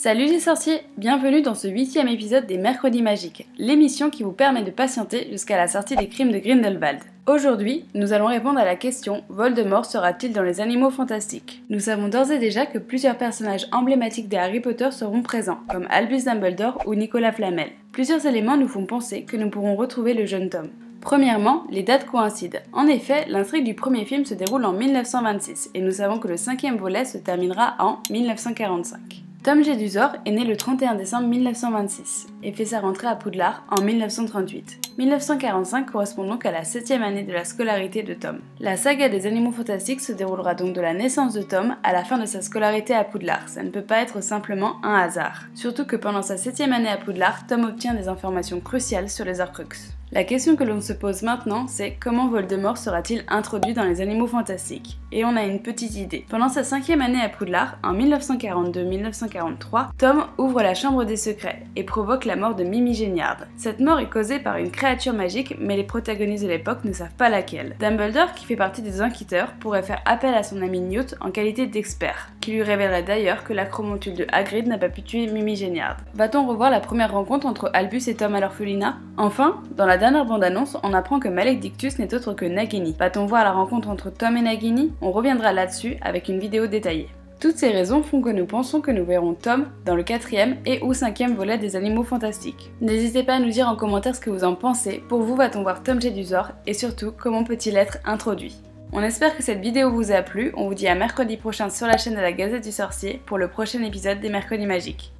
Salut les sorciers, bienvenue dans ce 8e épisode des Mercredis Magiques, l'émission qui vous permet de patienter jusqu'à la sortie des Crimes de Grindelwald. Aujourd'hui, nous allons répondre à la question « Voldemort sera-t-il dans les Animaux Fantastiques ?» Nous savons d'ores et déjà que plusieurs personnages emblématiques des Harry Potter seront présents, comme Albus Dumbledore ou Nicolas Flamel. Plusieurs éléments nous font penser que nous pourrons retrouver le jeune Tom. Premièrement, les dates coïncident. En effet, l'intrigue du premier film se déroule en 1926, et nous savons que le 5e volet se terminera en 1945. Tom Jedusor est né le 31 décembre 1926 et fait sa rentrée à Poudlard en 1938. 1945 correspond donc à la 7e année de la scolarité de Tom. La saga des Animaux Fantastiques se déroulera donc de la naissance de Tom à la fin de sa scolarité à Poudlard. Ça ne peut pas être simplement un hasard. Surtout que pendant sa 7e année à Poudlard, Tom obtient des informations cruciales sur les Horcruxes. La question que l'on se pose maintenant, c'est comment Voldemort sera-t-il introduit dans les Animaux Fantastiques? Et on a une petite idée. Pendant sa 5e année à Poudlard, en 1942-1943, Tom ouvre la Chambre des Secrets et provoque la mort de Mimi Géniard. Cette mort est causée par une créature magique, mais les protagonistes de l'époque ne savent pas laquelle. Dumbledore, qui fait partie des Inquisiteurs, pourrait faire appel à son ami Newt en qualité d'expert, qui lui révélerait d'ailleurs que l'acromontule de Hagrid n'a pas pu tuer Mimi Géniard. Va-t-on revoir la première rencontre entre Albus et Tom à l'orphelinat? Enfin, dans la dernière bande-annonce, on apprend que Maledictus n'est autre que Nagini. Va-t-on voir la rencontre entre Tom et Nagini? On reviendra là-dessus avec une vidéo détaillée. Toutes ces raisons font que nous pensons que nous verrons Tom dans le 4e et ou 5e volet des Animaux Fantastiques. N'hésitez pas à nous dire en commentaire ce que vous en pensez. Pour vous, va-t-on voir Tom Jedusor? Et surtout, comment peut-il être introduit? On espère que cette vidéo vous a plu. On vous dit à mercredi prochain sur la chaîne de la Gazette du Sorcier pour le prochain épisode des Mercredis Magiques.